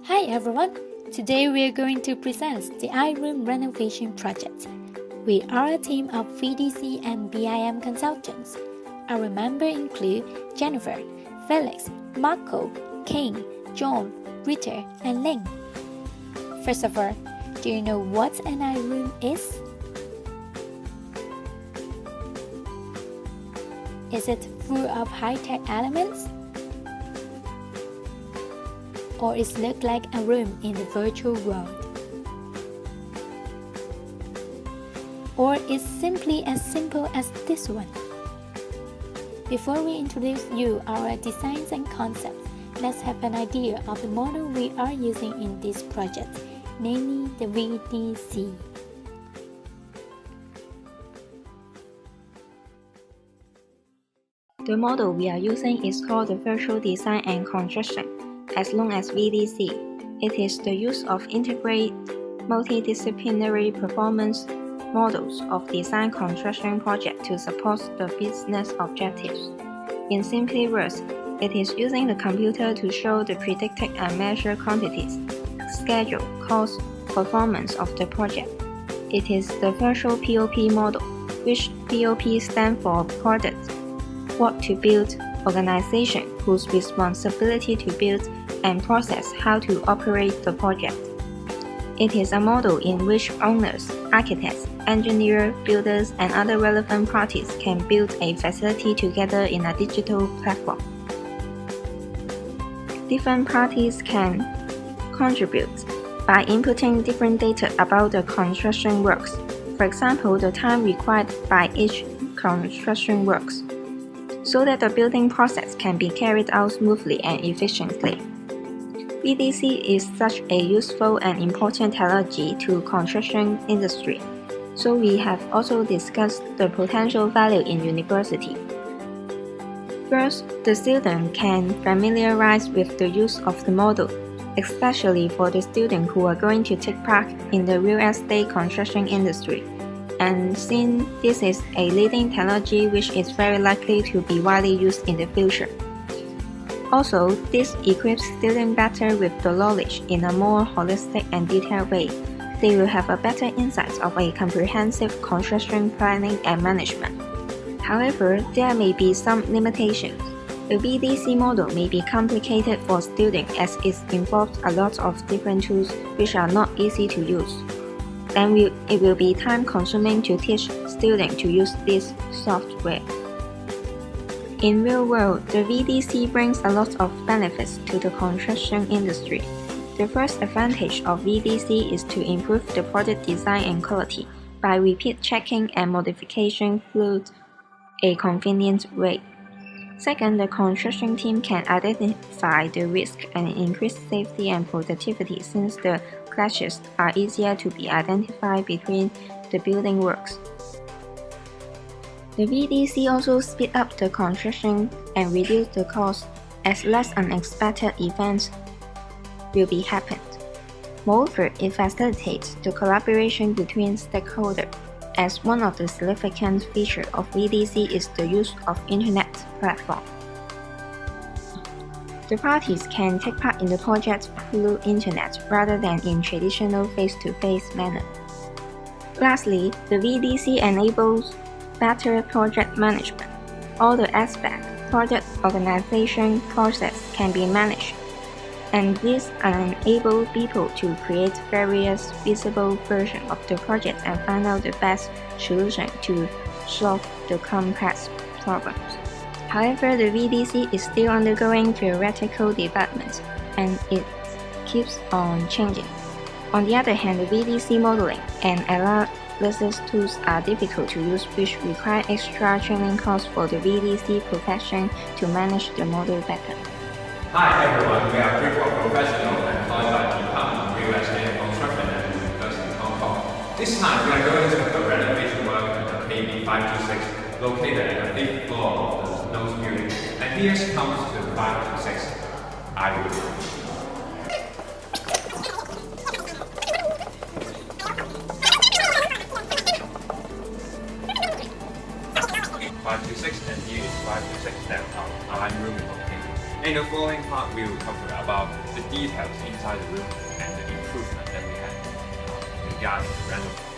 Hi everyone! Today we are going to present the iRoom renovation project. We are a team of VDC and BIM consultants. Our members include Jennifer, Felix, Marco, Kane, John, Rita, and Ling. First of all, do you know what an iRoom is? Is it full of high-tech elements? Or it looks like a room in the virtual world? Or it's simply as simple as this one? Before we introduce you our designs and concepts, let's have an idea of the model we are using in this project, namely the VDC. The model we are using is called the Virtual Design and Construction, as known as VDC. It is the use of integrated multidisciplinary performance models of design construction project to support the business objectives. In simple words, it is using the computer to show the predicted and measured quantities, schedule, cost, performance of the project. It is the virtual POP model, which POP stands for Product, What to Build, Organization, whose responsibility to build and process how to operate the project. It is a model in which owners, architects, engineers, builders, and other relevant parties can build a facility together in a digital platform. Different parties can contribute by inputting different data about the construction works, for example, the time required by each construction works, so that the building process can be carried out smoothly and efficiently. VDC is such a useful and important technology to construction industry, so we have also discussed the potential value in university. First, the student can familiarize with the use of the model, especially for the students who are going to take part in the real estate construction industry. And since this is a leading technology which is very likely to be widely used in the future. Also, this equips students better with the knowledge in a more holistic and detailed way. They will have a better insight of a comprehensive construction planning and management. However, there may be some limitations. The VDC model may be complicated for students as it involves a lot of different tools which are not easy to use. Then it will be time-consuming to teach students to use this software. In real world, the VDC brings a lot of benefits to the construction industry. The first advantage of VDC is to improve the product design and quality by repeat checking and modification through a convenient way. Second, the construction team can identify the risk and increase safety and productivity since the clashes are easier to be identified between the building works. The VDC also speeds up the construction and reduces the cost as less unexpected events will be happened. Moreover, it facilitates the collaboration between stakeholders, as one of the significant features of VDC is the use of Internet platform. The parties can take part in the project through Internet rather than in traditional face-to-face manner. Lastly, the VDC enables better project management. All the aspects, project organization process can be managed, and this enables people to create various feasible versions of the project and find out the best solution to solve the complex problems. However, the VDC is still undergoing theoretical development, and it keeps on changing. On the other hand, the VDC modeling and analysis tools are difficult to use, which require extra training costs for the VDC profession to manage the model better. Hi everyone, we are a group of professionals employed by the Department of Real Estate and Construction at the University of Hong Kong. This time we are going to have a renovation work at the KB 526 located at the 5th floor of the Nose Building. And here comes to 526 iRoom. 526 and here is 526 downtown iRoom located. In the following part, we will cover about the details inside the room and the improvement that we had regarding renovation.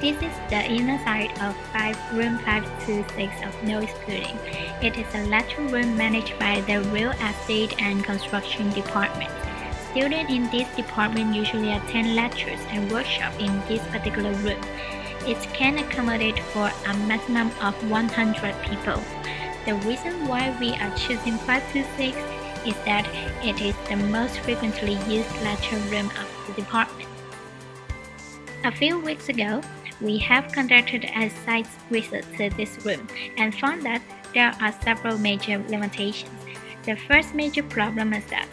This is the inner side of room 526 of no excluding. It is a lecture room managed by the Real Estate and Construction Department. Students in this department usually attend lectures and workshops in this particular room. It can accommodate for a maximum of 100 people. The reason why we are choosing 526 is that it is the most frequently used lecture room of the department. A few weeks ago, we have conducted a site visit to this room and found that there are several major limitations. The first major problem is that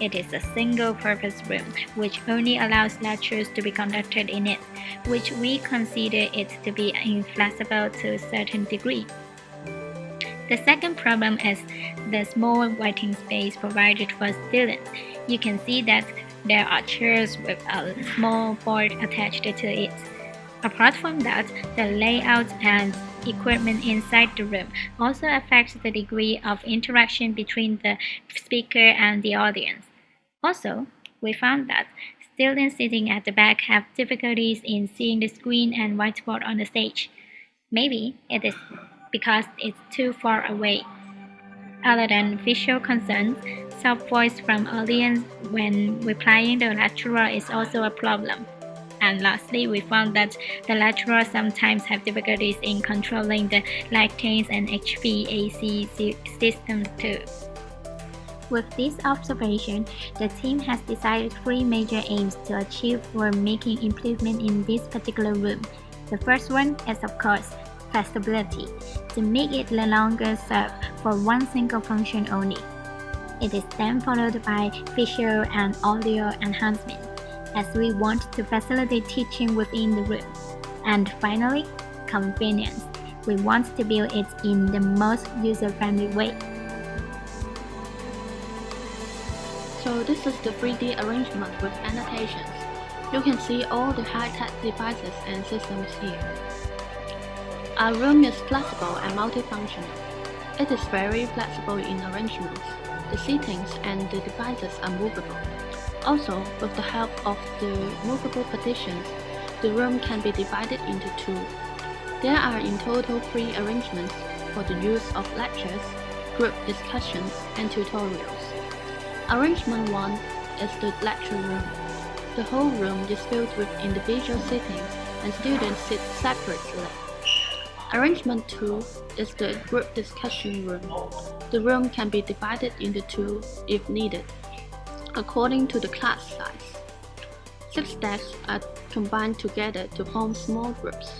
it is a single-purpose room, which only allows lectures to be conducted in it, which we consider it to be inflexible to a certain degree. The second problem is the small waiting space provided for students. You can see that there are chairs with a small board attached to it. Apart from that, the layout and equipment inside the room also affects the degree of interaction between the speaker and the audience. Also, we found that students sitting at the back have difficulties in seeing the screen and whiteboard on the stage. Maybe it is because it's too far away. Other than visual concerns, soft voice from audience when replying the lecturer is also a problem. And lastly, we found that the lecturers sometimes have difficulties in controlling the lighting and HVAC systems too. With this observation, the team has decided 3 major aims to achieve for making improvement in this particular room. The first one is, of course, flexibility, to make it no longer serve for one single function only. It is then followed by visual and audio enhancement, as we want to facilitate teaching within the room. And finally, convenience. We want to build it in the most user-friendly way. So this is the 3D arrangement with annotations. You can see all the high-tech devices and systems here. Our room is flexible and multifunctional. It is very flexible in arrangements. The seatings and the devices are movable. Also, with the help of the movable partitions, the room can be divided into 2. There are in total 3 arrangements for the use of lectures, group discussions, and tutorials. Arrangement 1 is the lecture room. The whole room is filled with individual sittings and students sit separately. Arrangement 2 is the group discussion room. The room can be divided into 2 if needed, according to the class size. 6 desks are combined together to form small groups.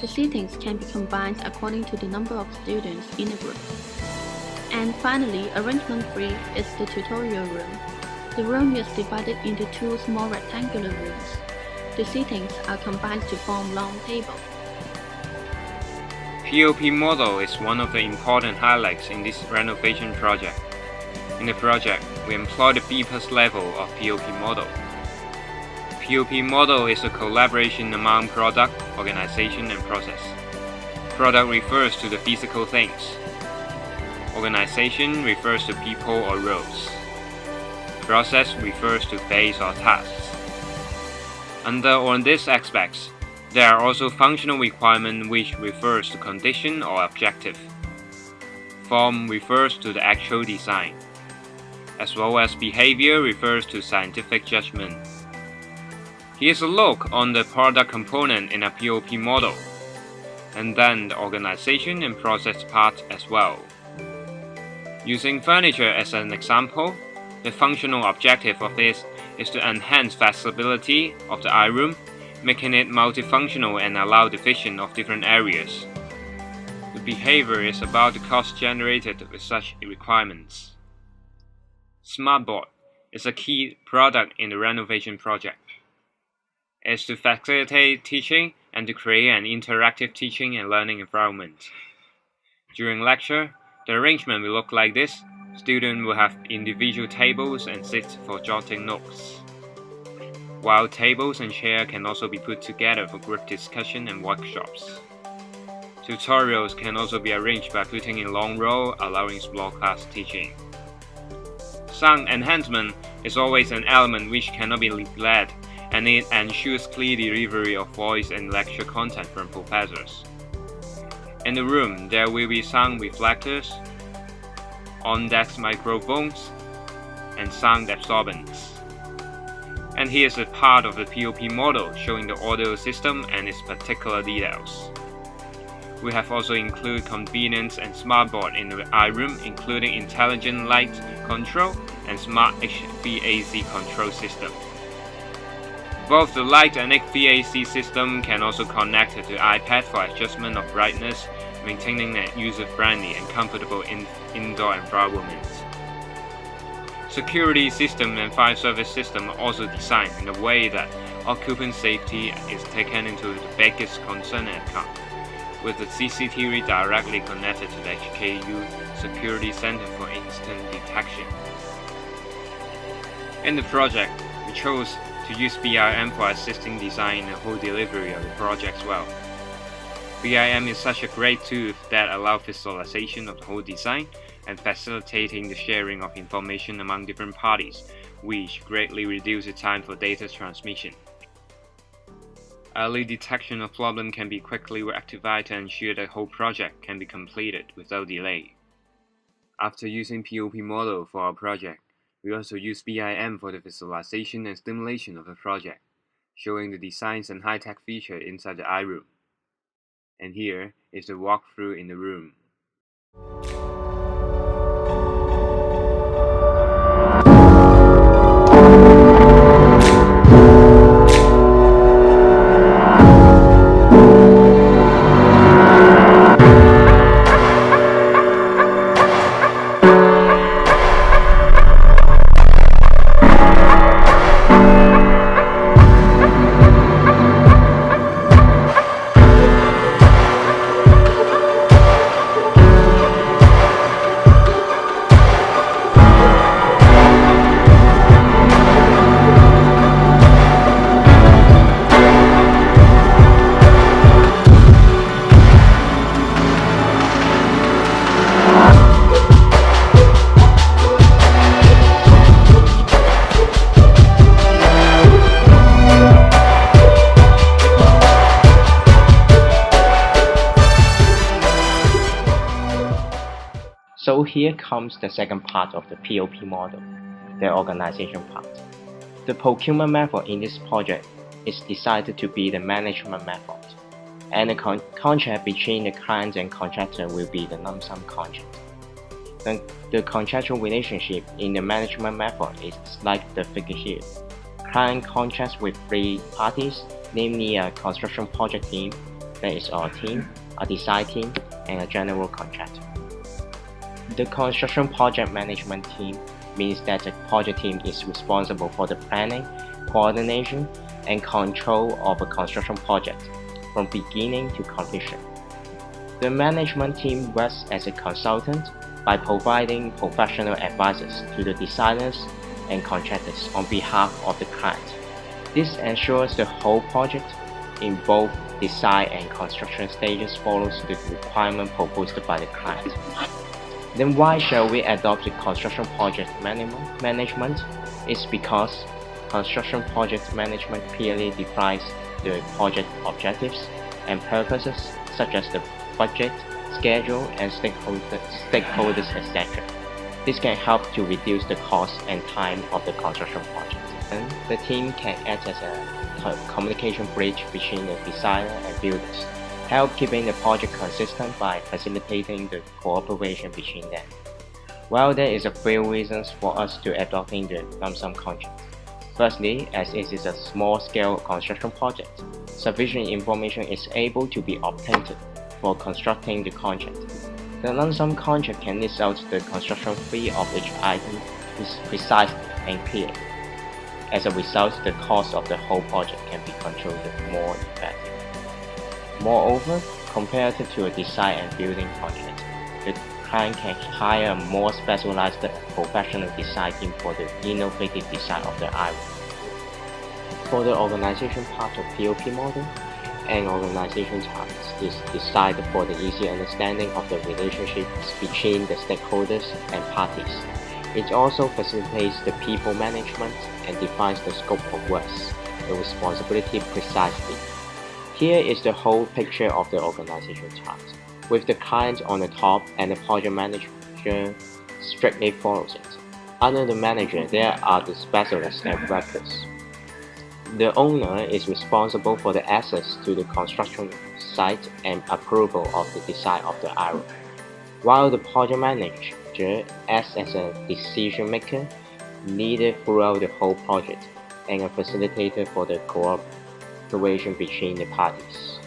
The seatings can be combined according to the number of students in a group. And finally, arrangement 3 is the tutorial room. The room is divided into 2 small rectangular rooms. The seatings are combined to form long tables. POP model is one of the important highlights in this renovation project. In the project, we employ the B+ level of POP model. POP model is a collaboration among product, organization, and process. Product refers to the physical things. Organization refers to people or roles. Process refers to phase or tasks. Under all these aspects, there are also functional requirements which refers to condition or objective. Form refers to the actual design, as well as behavior refers to scientific judgment. Here's a look on the product component in a POP model, and then the organization and process part as well. Using furniture as an example, the functional objective of this is to enhance flexibility of the iRoom, making it multifunctional and allow division of different areas. The behavior is about the cost generated with such requirements. Smartboard is a key product in the renovation project. It is to facilitate teaching and to create an interactive teaching and learning environment. During lecture, the arrangement will look like this. Students will have individual tables and seats for jotting notes, while tables and chairs can also be put together for group discussion and workshops. Tutorials can also be arranged by putting in long row, allowing small class teaching. Sound enhancement is always an element which cannot be neglected, and it ensures clear delivery of voice and lecture content from professors. In the room, there will be sound reflectors, on-desk microphones, and sound absorbents. And here's a part of the POP model showing the audio system and its particular details. We have also included convenience and smartboard in the iRoom, including intelligent light control and smart HVAC control system. Both the light and HVAC system can also connect to the iPad for adjustment of brightness, maintaining a user-friendly and comfortable indoor environment. Security system and fire service system are also designed in a way that occupant safety is taken into the biggest concern account, with the CCTV directly connected to the HKU Security Center for instant detection. In the project, we chose to use BIM for assisting design and the whole delivery of the project as well. BIM is such a great tool that allows visualization of the whole design and facilitating the sharing of information among different parties, which greatly reduces time for data transmission. Early detection of problem can be quickly rectified to ensure the whole project can be completed without delay. After using POP model for our project, we also use BIM for the visualization and stimulation of the project, showing the designs and high-tech features inside the iRoom. And here is the walkthrough in the room. So here comes the second part of the POP model, the organization part. The procurement method in this project is decided to be the management method, and the contract between the client and contractor will be the lump sum contract. The contractual relationship in the management method is like the figure here. Client contracts with three parties, namely a construction project team, that is our team, a design team, and a general contractor. The construction project management team means that the project team is responsible for the planning, coordination, and control of a construction project from beginning to completion. The management team works as a consultant by providing professional advices to the designers and contractors on behalf of the client. This ensures the whole project in both design and construction stages follows the requirement proposed by the client. Then why shall we adopt the construction project management? It's because construction project management clearly defines the project objectives and purposes such as the budget, schedule, and stakeholders, etc. This can help to reduce the cost and time of the construction project. And the team can act as a communication bridge between the designer and builders, help keeping the project consistent by facilitating the cooperation between them. Well, there is a few reasons for us to adopting the lump sum contract. Firstly, as it is a small-scale construction project, sufficient information is able to be obtained for constructing the contract. The lump sum contract can list out the construction fee of each item is precise and clear. As a result, the cost of the whole project can be controlled more effectively. Moreover, compared to a design and building contract, the client can hire a more specialized professional design team for the innovative design of the iRoom. For the organization part of POP model, an organization chart is designed for the easy understanding of the relationships between the stakeholders and parties. It also facilitates the people management and defines the scope of works, the responsibility precisely. Here is the whole picture of the organization chart, with the client on the top and the project manager strictly follows it. Under the manager, there are the specialists and workers. The owner is responsible for the access to the construction site and approval of the design of the iRoom, while the project manager acts as a decision maker, leader throughout the whole project, and a facilitator for the cooperation between the parties.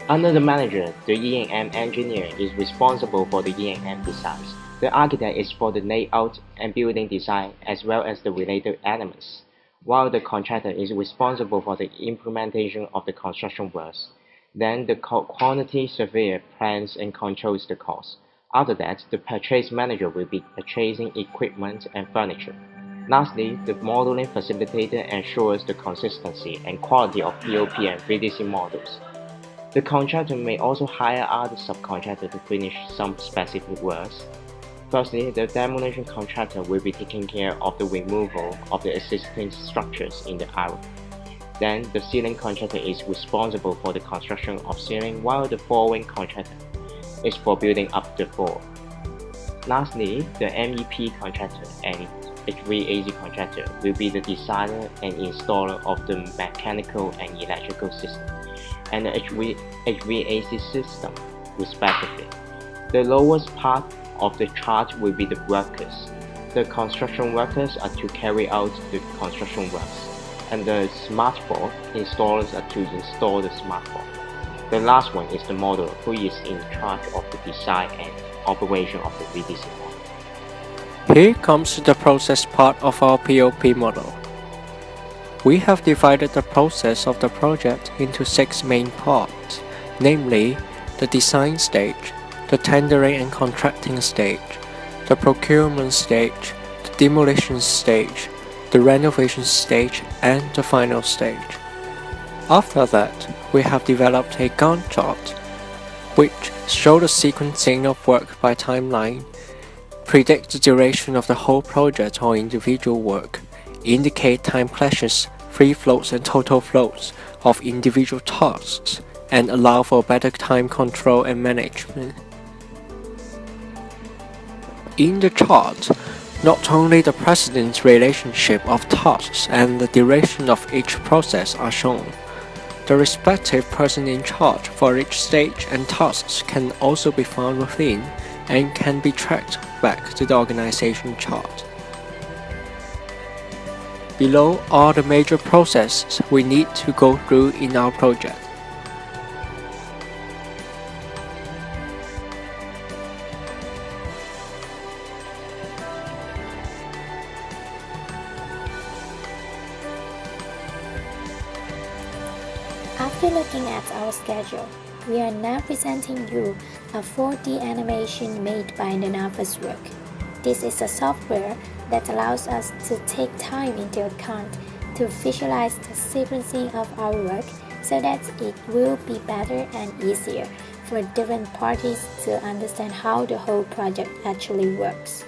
Under the manager, the E&M engineer is responsible for the E&M designs. The architect is for the layout and building design as well as the related elements, while the contractor is responsible for the implementation of the construction works. Then the quantity surveyor plans and controls the cost. After that, the purchase manager will be purchasing equipment and furniture. Lastly, the modeling facilitator ensures the consistency and quality of POP and 3DC models. The contractor may also hire other subcontractors to finish some specific works. Firstly, the demolition contractor will be taking care of the removal of the existing structures in the iRoom. Then, the ceiling contractor is responsible for the construction of ceiling, while the flooring contractor is for building up the floor. Lastly, the MEP contractor and HVAC contractor will be the designer and installer of the mechanical and electrical system and the HVAC system, respectively. The lowest part of the chart will be the workers. The construction workers are to carry out the construction works, and the smartboard installers are to install the smartboard. The last one is the modeler, who is in charge of the design and operation of the VDC model. Here comes the process part of our POP model. We have divided the process of the project into 6 main parts, namely the design stage, the tendering and contracting stage, the procurement stage, the demolition stage, the renovation stage, and the final stage. After that, we have developed a Gantt chart, which shows the sequencing of work by timeline, predict the duration of the whole project or individual work, indicate time clashes, free floats and total floats of individual tasks, and allow for better time control and management. In the chart, not only the precedence relationship of tasks and the duration of each process are shown, the respective person in charge for each stage and tasks can also be found within and can be tracked back to the organization chart. Below are the major processes we need to go through in our project. After looking at our schedule, we are now presenting you a 4D animation made by the Naviswork. This is a software that allows us to take time into account to visualize the sequencing of our work so that it will be better and easier for different parties to understand how the whole project actually works.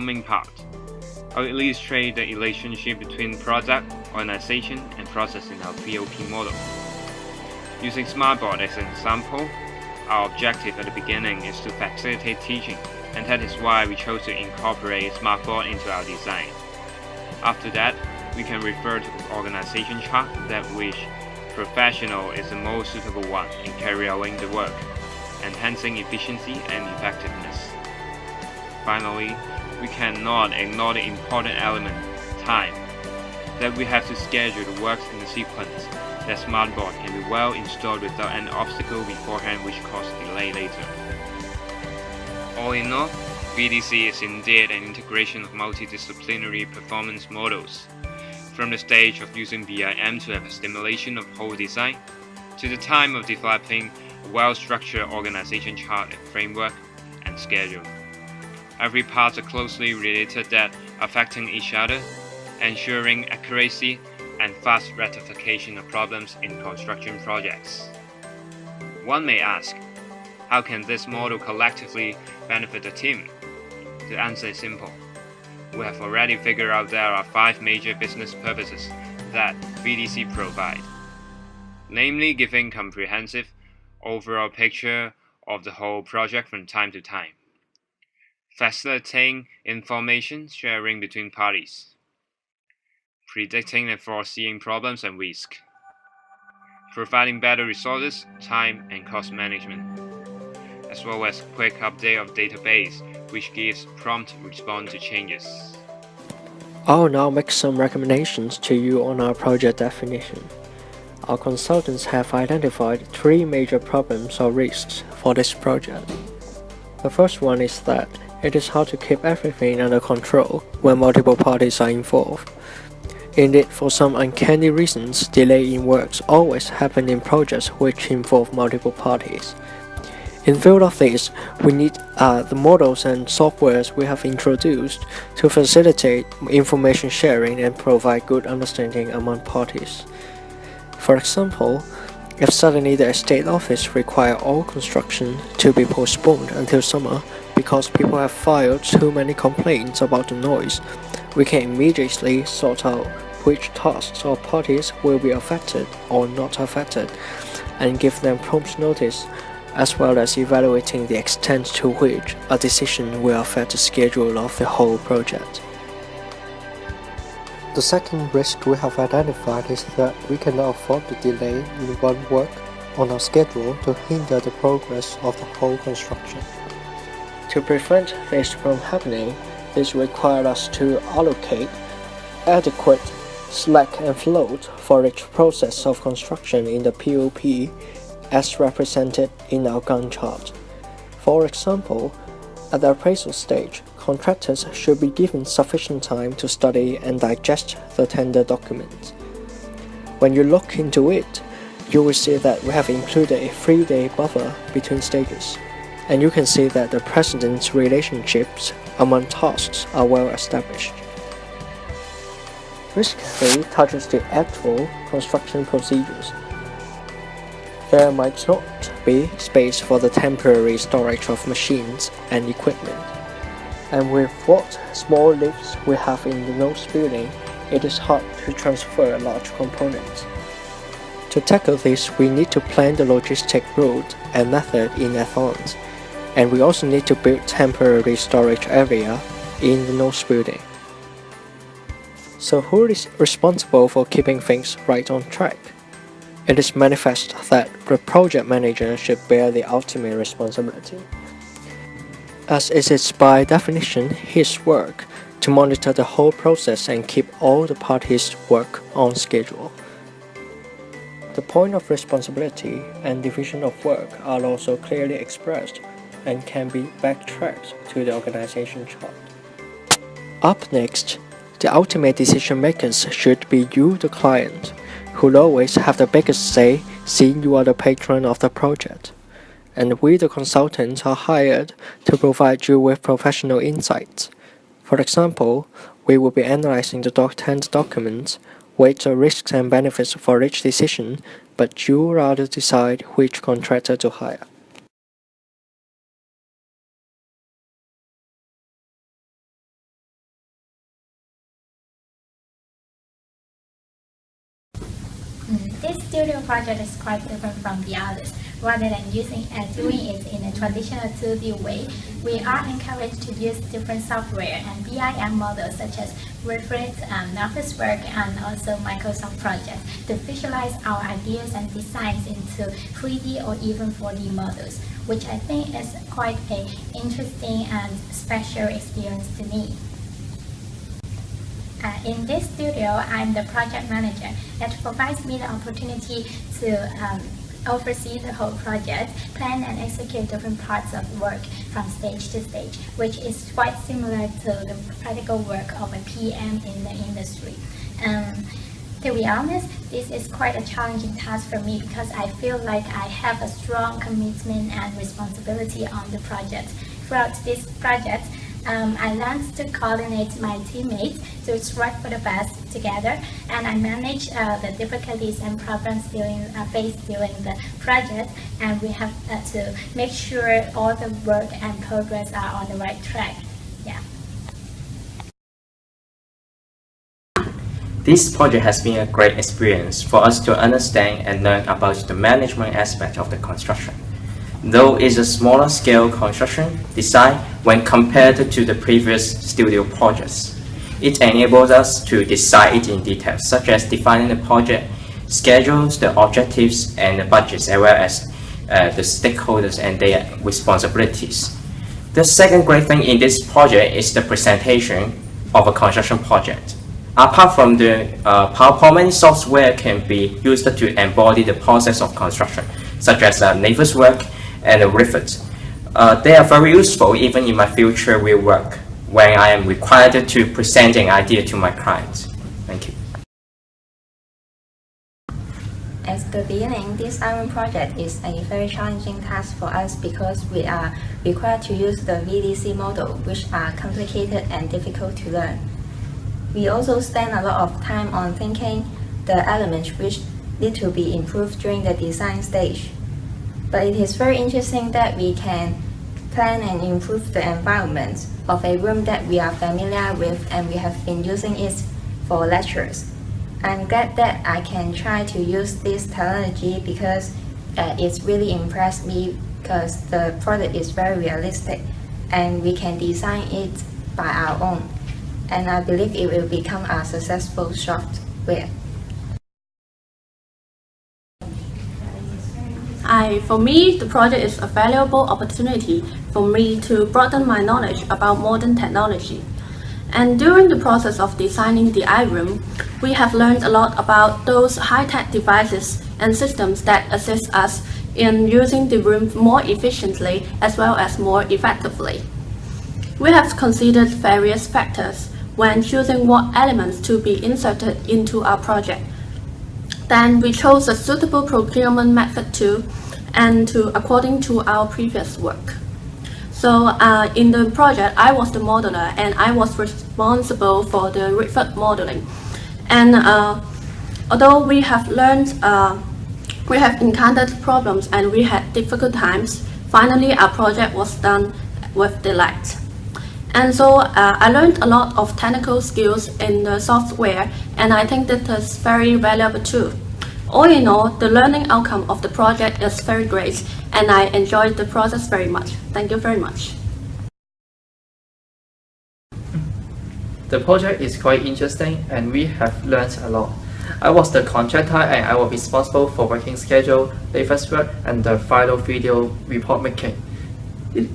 coming part. I'll illustrate the relationship between product, organization, and process in our POP model. Using Smartboard as an example, our objective at the beginning is to facilitate teaching, and that is why we chose to incorporate Smartboard into our design. After that, we can refer to the organization chart that which professional is the most suitable one in carrying the work, enhancing efficiency and effectiveness. Finally, we cannot ignore the important element, time, that we have to schedule the works in a sequence that Smartboard can be well installed without an obstacle beforehand which causes delay later. All in all, VDC is indeed an integration of multidisciplinary performance models, from the stage of using BIM to have a stimulation of whole design, to the time of developing a well-structured organization chart and framework and schedule. Every part are closely related that affecting each other, ensuring accuracy and fast rectification of problems in construction projects. One may ask, how can this model collectively benefit the team? The answer is simple. We have already figured out there are 5 major business purposes that VDC provide, namely giving comprehensive overall picture of the whole project from time to time, facilitating information sharing between parties, predicting and foreseeing problems and risk, providing better resources, time and cost management, as well as quick update of database which gives prompt response to changes. I'll now make some recommendations to you on our project definition. Our consultants have identified 3 major problems or risks for this project. The first one is that it is hard to keep everything under control when multiple parties are involved. Indeed, for some uncanny reasons, delay in works always happen in projects which involve multiple parties. In view of this, we need the models and softwares we have introduced to facilitate information sharing and provide good understanding among parties. For example, if suddenly the estate office requires all construction to be postponed until summer because people have filed too many complaints about the noise, we can immediately sort out which tasks or parties will be affected or not affected and give them prompt notice, as well as evaluating the extent to which a decision will affect the schedule of the whole project. The second risk we have identified is that we cannot afford to delay in one work on our schedule to hinder the progress of the whole construction. To prevent this from happening, this requires us to allocate adequate slack and float for each process of construction in the POP as represented in our Gantt chart. For example, at the appraisal stage, contractors should be given sufficient time to study and digest the tender documents. When you look into it, you will see that we have included a 3-day buffer between stages, and you can see that the precedence relationships among tasks are well established. Risk 3 touches the actual construction procedures. There might not be space for the temporary storage of machines and equipment, and with what small lifts we have in the nose building, it is hard to transfer large components. To tackle this, we need to plan the logistic route and method in advance, and we also need to build temporary storage area in the nose building. So who is responsible for keeping things right on track? It is manifest that the project manager should bear the ultimate responsibility, as it is by definition his work to monitor the whole process and keep all the parties' work on schedule. The point of responsibility and division of work are also clearly expressed and can be backtracked to the organization chart. Up next, the ultimate decision makers should be you, the client, who'll always have the biggest say, seeing you are the patron of the project. And we, the consultants, are hired to provide you with professional insights. For example, we will be analyzing the tender documents, weigh the risks and benefits for each decision, but you rather decide which contractor to hire. This studio project is quite different from the others. Rather than doing it in a traditional 2D way, we are encouraged to use different software and BIM models such as Revit, Office Work, and also Microsoft Project to visualize our ideas and designs into 3D or even 4D models, which I think is quite an interesting and special experience to me. In this studio, I'm the project manager. That provides me the opportunity to oversee the whole project, plan and execute different parts of work from stage to stage, which is quite similar to the practical work of a PM in the industry. To be honest, this is quite a challenging task for me because I feel like I have a strong commitment and responsibility on the project. Throughout this project, I learned to coordinate my teammates to strive for the best together, and I manage the difficulties and problems faced during the project, and we have to make sure all the work and progress are on the right track. Yeah. This project has been a great experience for us to understand and learn about the management aspect of the construction. Though it's a smaller scale construction design when compared to the previous studio projects, it enables us to decide it in detail, such as defining the project schedules, the objectives, and the budgets, as well as the stakeholders and their responsibilities. The second great thing in this project is the presentation of a construction project. Apart from the PowerPoint, many software can be used to embody the process of construction, such as Navy's work and Revit. They are very useful even in my future real work when I am required to present an idea to my clients. Thank you. At the beginning, this iRoom project is a very challenging task for us because we are required to use the VDC model, which are complicated and difficult to learn. We also spend a lot of time on thinking the elements which need to be improved during the design stage. But it is very interesting that we can plan and improve the environment of a room that we are familiar with and we have been using it for lectures. I'm glad that I can try to use this technology because it's really impressed me because the product is very realistic and we can design it by our own. And I believe it will become a successful software. For me, the project is a valuable opportunity for me to broaden my knowledge about modern technology. And during the process of designing the iRoom, we have learned a lot about those high-tech devices and systems that assist us in using the room more efficiently as well as more effectively. We have considered various factors when choosing what elements to be inserted into our project. Then we chose a suitable procurement method according to our previous work. So in the project, I was the modeler and I was responsible for the Revit modeling. And although we have encountered problems and we had difficult times, finally our project was done with delight. And so I learned a lot of technical skills in the software, and I think that is very valuable too. All in all, the learning outcome of the project is very great, and I enjoyed the process very much. Thank you very much. The project is quite interesting, and we have learned a lot. I was the contractor, and I was responsible for working schedule, latest work, and the final video report making.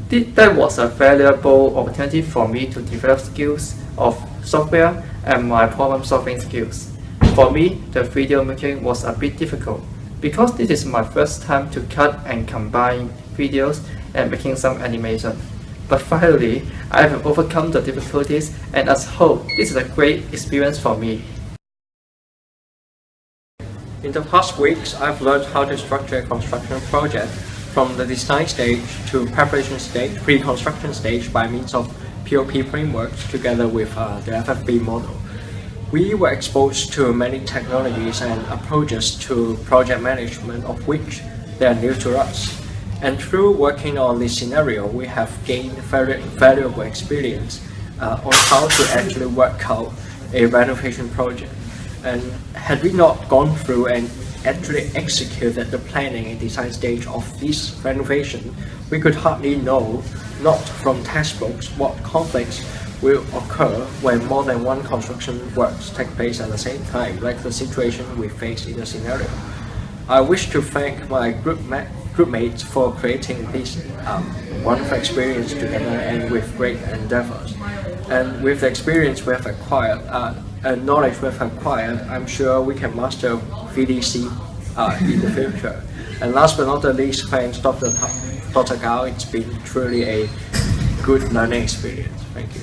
That was a valuable opportunity for me to develop skills of software and my problem-solving skills. For me, the video making was a bit difficult because this is my first time to cut and combine videos and making some animation. But finally, I have overcome the difficulties, and as a whole, this is a great experience for me. In the past weeks, I've learned how to structure a construction project from the design stage to preparation stage, pre-construction stage by means of POP frameworks together with the FFB model. We were exposed to many technologies and approaches to project management of which they are new to us. And through working on this scenario, we have gained very valuable experience on how to actually work out a renovation project. And had we not gone through and actually executed the planning and design stage of this renovation, we could hardly know, not from textbooks, what conflicts will occur when more than one construction works take place at the same time, like the situation we face in the scenario. I wish to thank my groupmates for creating this wonderful experience together and with great endeavors. And with the experience we have acquired and knowledge we have acquired, I'm sure we can master VDC in the future. And last but not the least, thanks Dr. Gao. It's been truly a good learning experience. Thank you.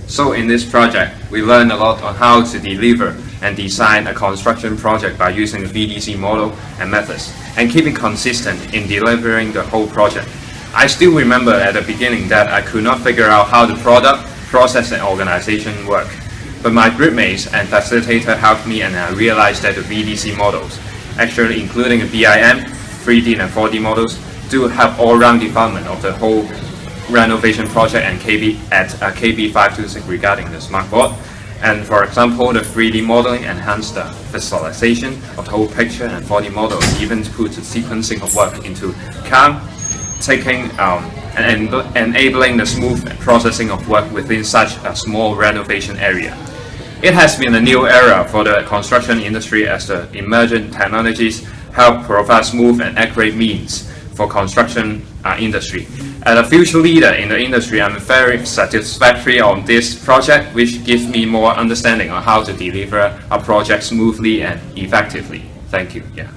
So in this project, we learned a lot on how to deliver and design a construction project by using the VDC model and methods, and keep it consistent in delivering the whole project. I still remember at the beginning that I could not figure out how the product, process and organization work. But my groupmates and facilitator helped me, and I realized that the VDC models, actually including a BIM, 3D and 4D models, do have all-round development of the whole renovation project and KB at KB526 regarding the smart board. And for example, the 3D modeling enhanced the visualization of the whole picture, and 4D model even put the sequencing of work into CAM, and enabling the smooth processing of work within such a small renovation area. It has been a new era for the construction industry as the emergent technologies help provide smooth and accurate means for construction industry. As a future leader in the industry, I'm very satisfactory on this project, which gives me more understanding on how to deliver a project smoothly and effectively. Thank you. Yeah.